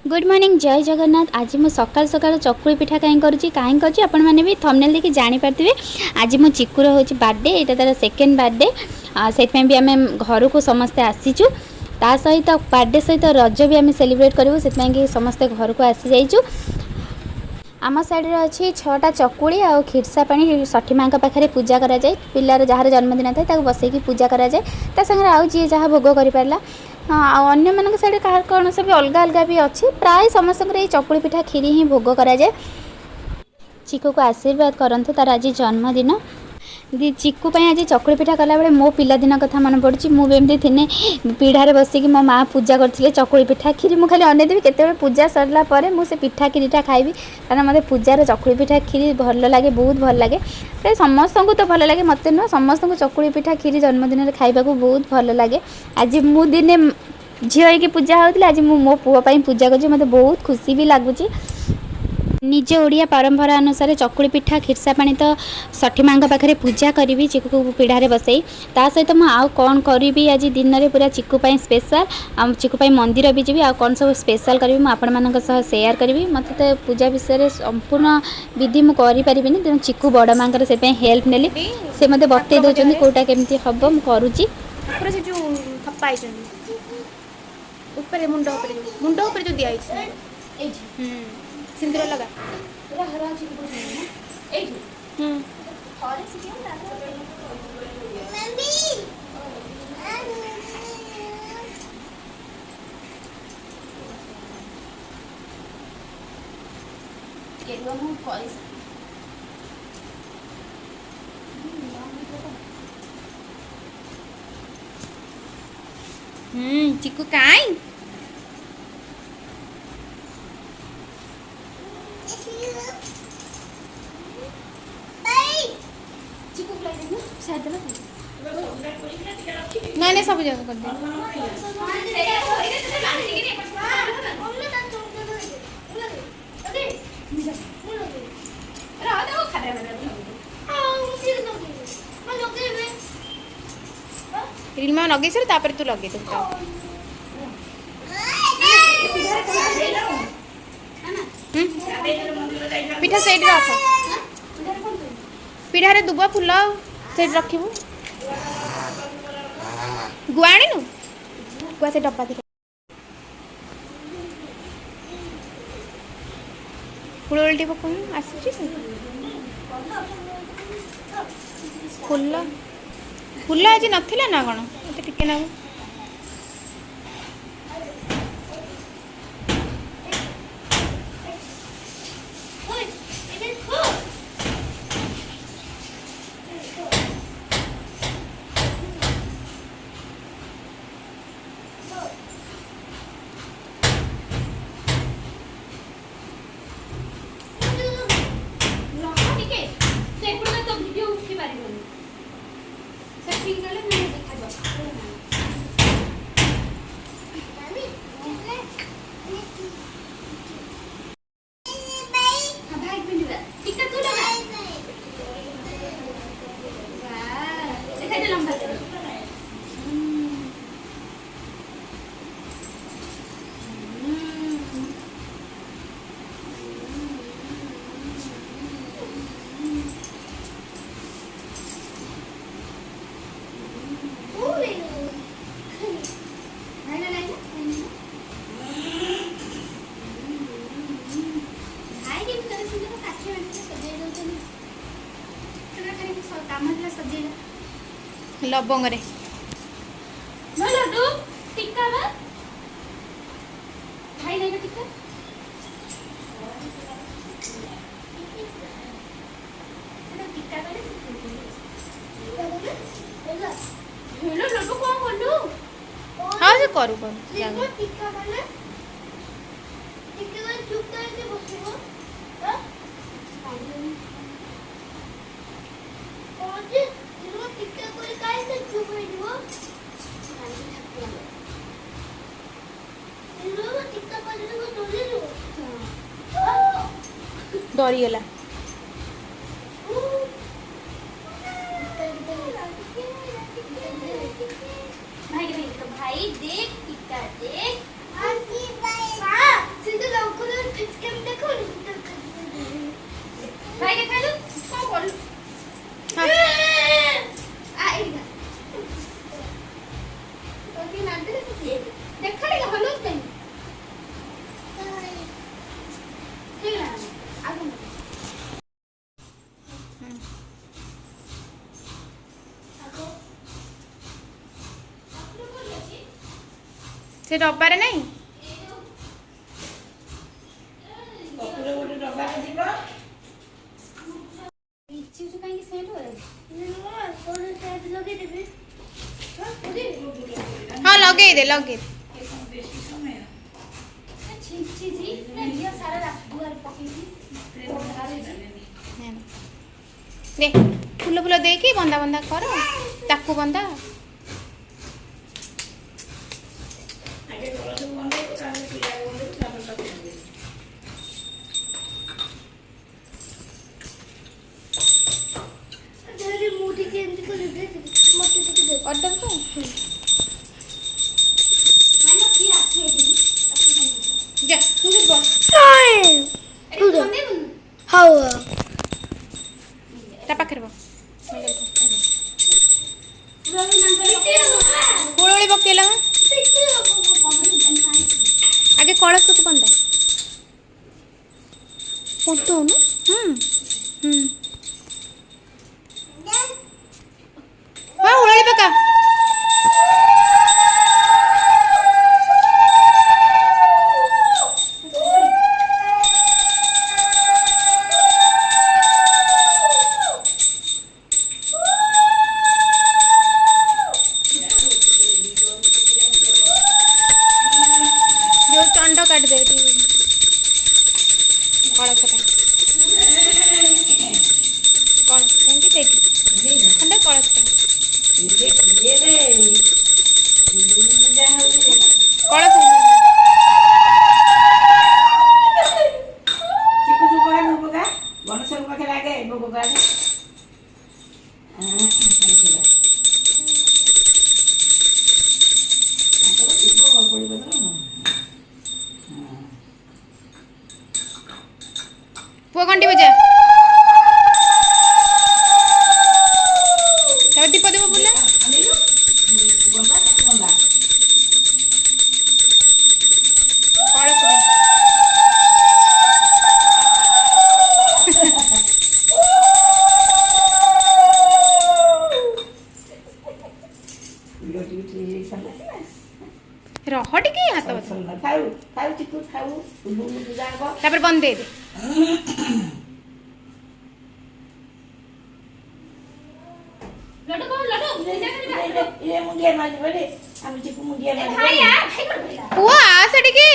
Good morning जय जगन्नाथ। आज मु सकाल सकाल चकुली पिठा कहीं करुँची आपण मैंने भी थंबनेल देखि जानी पारथिबे। आज मो चिकुर होची बर्थडे, एटा तार सेकेंड बर्थडे। से भी आम घर को समस्ते आसीचु, ता सहित बर्थडे सहित रज भी आम सेलिब्रेट करूँ, से समस्ते घर को आसी जाइचु। आम साइड अच्छी 6टा चकुली आ खिरसा पानी षठी माँ पाखे पूजा कराए। पिलार जार जन्मदिन था बसैकी पूजा कराए, सागर आउ जी जहाँ भोग कर पारा। हाँ, अन्य मान साइड कह कौन सब अलग अलग भी अच्छी, प्राय समस्त ये चकुली पिठा खीरी ही भोग कराए। चिकू को आशीर्वाद करंतु, तार आज जन्मदिन। दी चिकू आज चकुली पिठा कला बेले मो पिलादिन कथा मन पड़ी। मुझे थिने पीढ़ारे बसिकी मो माँ पूजा करते चकुली पिठा खीरी। मुझे खाली अनेदेवी केते पूजा सरला पर मुझे पिठा खीरीटा खाइबी, कारण मत पूजार चकुली पिठा खीरी भल लगे, बहुत भल लगे। प्राय समस्त को तो भल लगे, मत नुह समस्त को चकुली पिठा खीरी जन्मदिन में खाइबा बहुत भल लगे। आज मु दिने झील होगी पूजा होती, आज मो पुओ पूजा कर मत बहुत खुशी भी लगुच। निज ओडिया परंपरा अनुसार चकुली पिठा खिरसा पानी तो षठी माँ पाखे पूजा करी चिकू पीढ़ारे बसई। ता सहित मुझे आउ कौन करी आज दिन में पूरा चिकू स्पेशल आ चिकू मंदिर भी जी कौन सब स्पेशल करी मुझे सेयार करी। मत तो पूजा विषय संपूर्ण विधि मुझे करें, तेणु चिकू बड़ माँ से हेल्प नेली, से मत बतई दौरान कौटा केमती हम मुझे मुंड जो दिया सिंदूर लगा चिकू काई नहीं नहीं सब जगह कर दे। रील में लगे सर तापर तू लगे तो पिठा सेट रख, पिढ़ारे दुब फुल सेट रखिबू। गुआ आनु गुआ से डब्बा दे फुल उल्टी पकड़ आस फुल फुल आज नथिला ना कौन मत टिके ना लबंग रे टिक्का भाई नहीं टिक्का हाँ से करू डरीगला भाई देख टिक्का देख ସେ ଡବାରେ ନାହିଁ କପୁର ଗୋଟେ ଡବାରେ ଯିବ। କାହିଁକି ସେଣ୍ଟ ହଁ ଲଗେଇଦେ ଲଗେଇଦେ ବେଶୀ ସମୟ ଦେ ଫୁଲ ଫୁଲ ଦେଇକି ବନ୍ଦା ବନ୍ଦା କର ତାକୁ ବନ୍ଦା ଆଗେ ଘରକୁ ବନ୍ଦେଇବୁ ତାପରେ ପିଲାକୁ ବନ୍ଦେଇବୁ ତାପରେ ତାକୁ ବନ୍ଦେଇବୁ। ମୁଁ ଟିକେ ଏମିତି କରିଦେବି ମତେ ଟିକେ ଦେ କରିଦେବୁ ତ ଯା ତୁ ସେଠି ବସ ହଉ ତା ପାଖରେ ବସ ହୁଳୁଳି ପକେଇଲା ହଁ ଆଗେ କଳସକୁ ବନ୍ଦା ପନ୍ତଉନୁ ହଁ ହୁଳୁଳି ପକା ଚଣ୍ଡ କାଟିଦେବେ ଟିକେ କଳସ ପାଇଁ କଳସ ପାଇଁକି ସେଇଠି ଖଣ୍ଡେ କଳସ ପାଇଁ କଳସ ଗଣେଶଙ୍କ ପାଖରେ ଆଗେ ଭୋଗ କାଢେ। ପୁଅ ଘଣ୍ଟି ବଜା ତାପରେ ଦୀପ ଦୀପ ବୁଲା କଳସ ପାଇଁ ରହ ଟିକେ ହାତ ବସ ଖାଉ ଖାଉ ଚିକୁ ଖାଉ ଯାକ ତାପରେ ବନ୍ଦେଇ ଦେ ଇଏ ମୁଣ୍ଡିଆ ମାରିବ ରେ ଆମେ ଚିକୁ ମୁଣ୍ଡିଆ ମାରିବ ପୁଅ ଆସେ ଟିକେ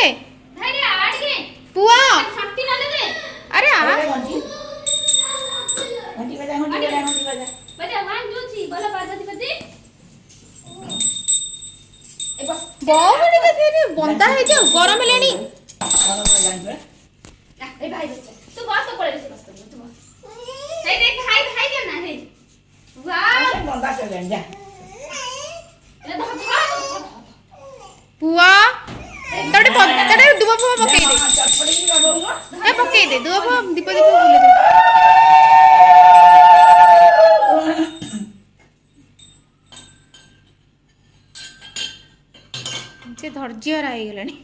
ପୁଅ ଆରେ ଆ ଘଣ୍ଟି ବଜା ଘଣ୍ଟି ବଜା ଘଣ୍ଟି ବଜା ବହୁ ଟିକେ ସେଠି ବନ୍ଦା ହେଇଯାଉ ଗରମ ହେଲାଣି ବନ୍ଦା କଲେଣି ଯା ପୁଅ ତାଟେ ଦୁବ ଫୁବ ପକେଇ ଦେ ଚଟପଟିକି ଲଗଉନ ପକେଇ ଦେ ଦୁବ ଫୁବ ଦୀପ ଦୀପ ବୁଲେଇ ଦେ ସେ ଧୈର୍ଯ୍ୟହରା ହେଇଗଲାଣି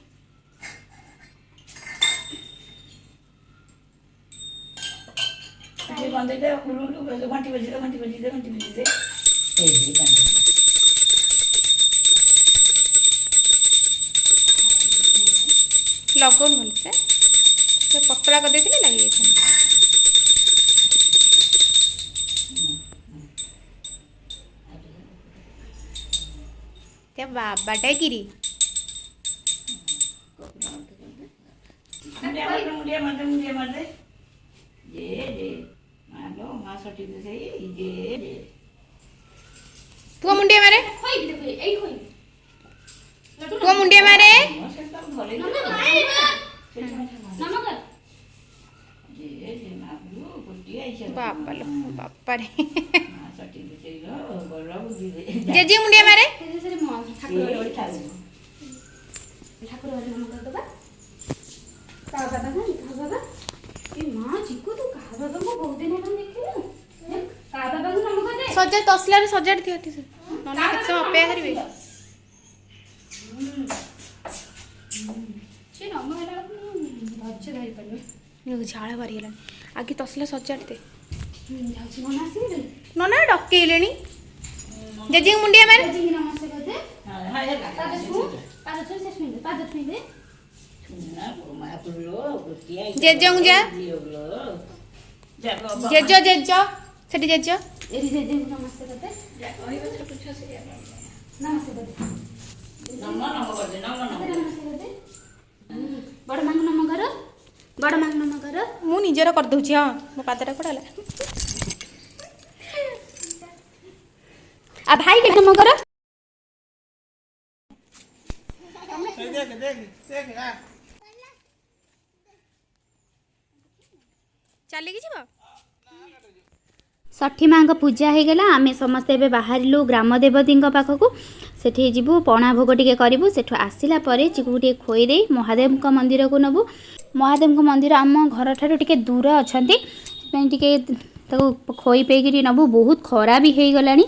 ବନ୍ଦେଇ ଦେ ଘଣ୍ଟି ବଜିଦେ ଘଣ୍ଟି ବଜିଦେ ଘଣ୍ଟି ବଜିଦେ ଏଇ ଲଗଉନି ଭଲସେ ସେ ପତଳା କରିଦେଇଥିଲି ଲାଗିଯାଇଥାନ୍ତା त्या बाबाटा किरी मुंडिया मारदे जे जे मारो मां सटी दे सही जे जे पुआ मुंडिया मारे पुआ मुंडिया मारे बापा लो बापा रे जेजी मुंडिया मारे सजा तसला रे सजाड़ दियो ठीक से नना केते समय अपेक्षा करिवे से नम होला धैर्य धरि पड़बे यो झाळ बारी गेला आगे तसला सजाड़ दे जाउछि नना आसी नना डकेलेनी जेजी मुंडिया मारे जेजी नमस्ते करते हां हां ପାଦ ଛୁଇଁ ସେ ଛୁଇଁ ଦେ ପାଦ ଛୁଇଁ ଦେ ଜେଜେଙ୍କୁ ଯା ଜେଜ ଜେଜ ସେଠି ଜେଜ ଏରି ଜେଜେଙ୍କୁ ନମସ୍ତେ କରିଦେ ନମସ୍ତେ କରିଦେ ବଡ଼ ମାଙ୍କୁ ନମ କର ବଡ଼ ମାଙ୍କୁ ନମ କର ମୁଁ ନିଜର କରିଦେଉଛି ହଁ ମୋ ପାଦଟା କୁଆଡ଼େ ହେଲା ଆଉ ଭାଇ କେ ନମ କର ଚାଲିକି ଯିବ ଷଠି ମାଙ୍କ ପୂଜା ହେଇଗଲା ଆମେ ସମସ୍ତେ ଏବେ ବାହାରିଲୁ ଗ୍ରାମ ଦେବତୀଙ୍କ ପାଖକୁ ସେଠି ଯିବୁ ପଣା ଭୋଗ ଟିକେ କରିବୁ ସେଠୁ ଆସିଲା ପରେ ଚିକୁକୁ ଟିକେ ଖୋଇ ଦେଇ ମହାଦେବଙ୍କ ମନ୍ଦିରକୁ ନେବୁ ମହାଦେବଙ୍କ ମନ୍ଦିର ଆମ ଘରଠାରୁ ଟିକେ ଦୂର ଅଛନ୍ତି ସେଥିପାଇଁ ଟିକେ ତାକୁ ଖୋଇ ପେଇକିରି ନେବୁ ବହୁତ ଖରା ବି ହେଇଗଲାଣି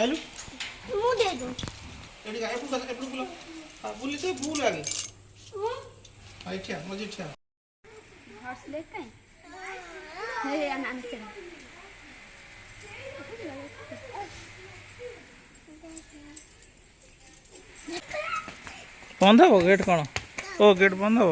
आलू ମୁଁ ଦେଇଦଉ एडी गाय बुला एपड़ बुला हां बुली से भूल आगे आई क्या मुझे क्या हॉर्स लेग काय हे आनसे बंद हो गेट कौन ओ गेट बंद हो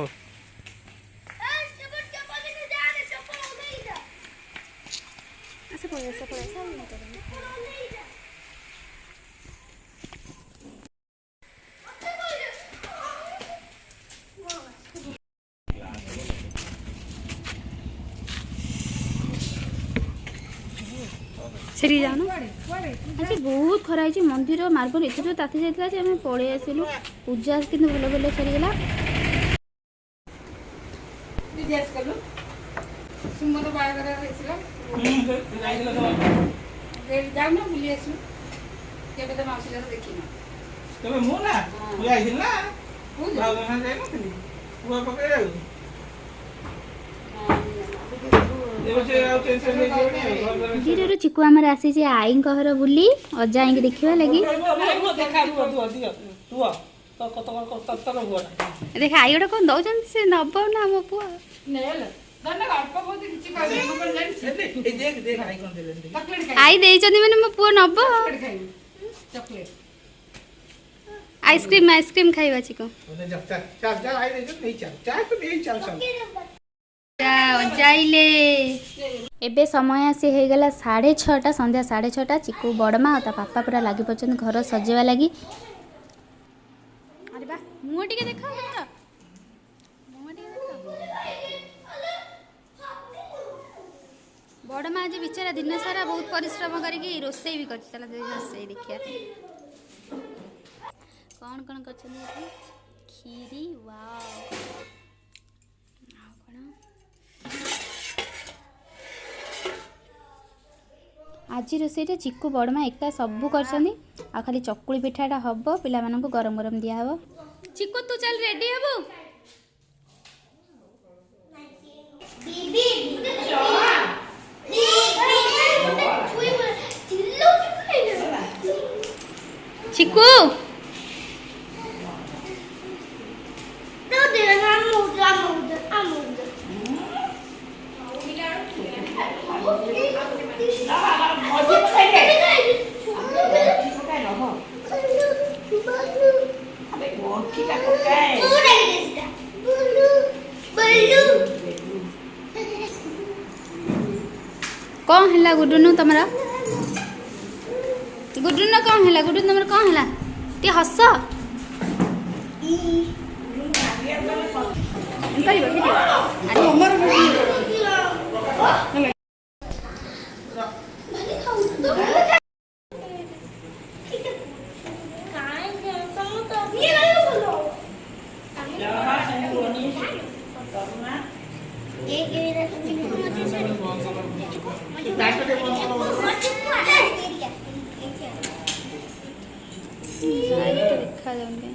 ସେଠି ଯାଉନ ଆଜି ବହୁତ ଖରା ହେଇଛି ମନ୍ଦିର ମାର୍ବଲ ଏତେ ଜୋର ତାତି ଯାଇଥିଲା ଯେ ଆମେ ପଳେଇ ଆସିଲୁ ପୂଜା କିନ୍ତୁ ଭଲ ଭଲ ସରିଗଲା ସୁମର ବାହାଘର ହେଇଥିଲା ଯାଉନ ବୁଲି ଆସିବୁ କେବେ ତ ମାଉସୀ ଘର ଦେଖିନ तबे मु ना तू आइथिल ना भाव ना जाई नथिली पुआ पके जाऊ ଧୀରେରୁ ଚିକୁ ଆମର ଆସିଛି ଆଈଙ୍କ ଘର ବୁଲି ଅଜା ଆଈକି ଦେଖିବା ଲାଗି ଦେଖ ଆଈ ଗୋଟେ କ'ଣ ଦଉଛନ୍ତି ସେ ନବ ନା ଆମ ପୁଅ ଆଈ ଦେଇଛନ୍ତି ମାନେ ମୋ ପୁଅ ନବ ଆଇସ୍କ୍ରିମ୍ ଆଇସ୍କ୍ରିମ୍ ଖାଇବା ଚିକୁ ଯାଇଲେ ଏବେ ସମୟ ଆସି ହେଇଗଲା 6:30 ସନ୍ଧ୍ୟା 6:30 ଚିକୁ ବଡ଼ମା ଆଉ ତା ବାପା ପୁରା ଲାଗି ପଡ଼ିଛନ୍ତି ଘର ସଜେଇବା ଲାଗି ଆରେ ବା ମୁହଁ ଟିକେ ଦେଖ ବଡ଼ମା ଆଜି ବିଚାରା ଦିନ ସାରା ବହୁତ ପରିଶ୍ରମ କରିକି ରୋଷେଇ ବି କରିଛି ତାହେଲେ ରୋଷେଇ ଦେଖିବା କ'ଣ କ'ଣ କରିଛନ୍ତି କ୍ଷୀରି ୱାଓ ଆଉ କ'ଣ ଆଜି ରୋଷେଇଟା ଚିକୁ ବଡ଼ମା ଏକା ସବୁ କରିଛନ୍ତି ଆଉ ଖାଲି ଚକୁଳି ପିଠାଟା ହେବ ପିଲାମାନଙ୍କୁ ଗରମ ଗରମ ଦିଆହେବ ଚିକୁ ତୁ ଚାଲ ରେଡ଼ି ହେବୁ ଚିକୁ କ'ଣ ହେଲା ଗୁଡୁନୁ ତମର ଗୁଡୁନୁ କ'ଣ ହେଲା ଗୁଡୁନୁ ତମର କ'ଣ ହେଲା ଟିକେ ହସ ଦେଖାଯାଉନି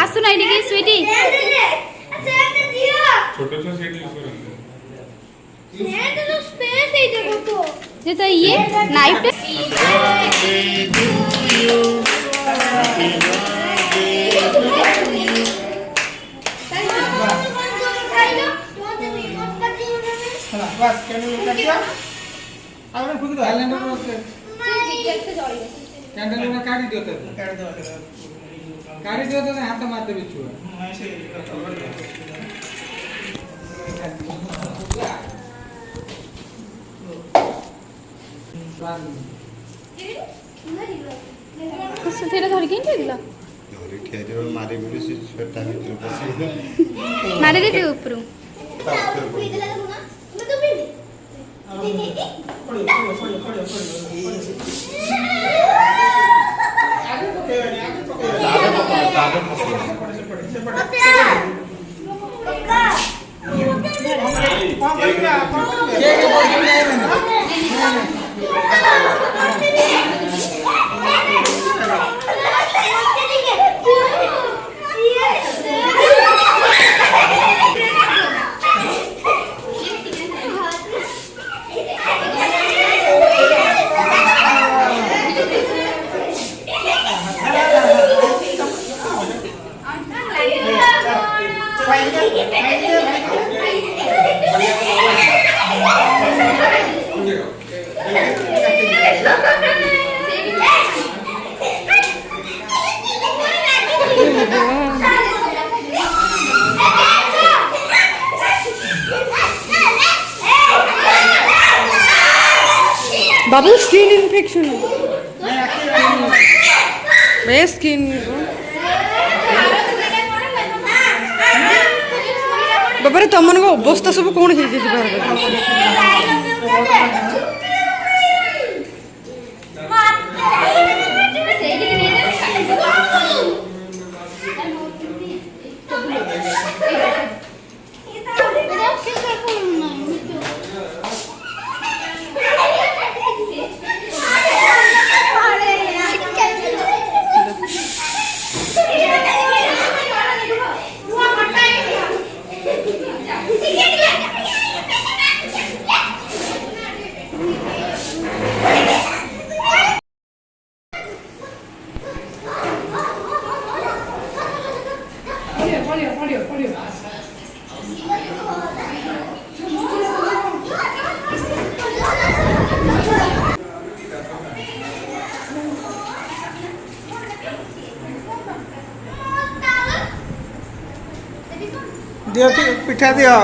ଆସୁନ ଏଇଠିକି ସୁଇଟି छोटे छोटे सेट यूज करते हैं मैं तो स्पेस दे दे को जे तो ये नाइफ बस कैंडल काट दिया अब फूक दो कैंडल में काटी दियो तो काट दो काटी दियो तो हाथ मार दे बिछुआ ऐसे कुछ तेरा धर के नहीं दिला घरे ठेरे मारे बोले से छोटा भीतर पसी मारे दे पे ऊपर बाबू स्किन इन्फेक्शन भैया स्किन बाबा तुम मान अवस्था सब कौन हो दियो पिठा दियो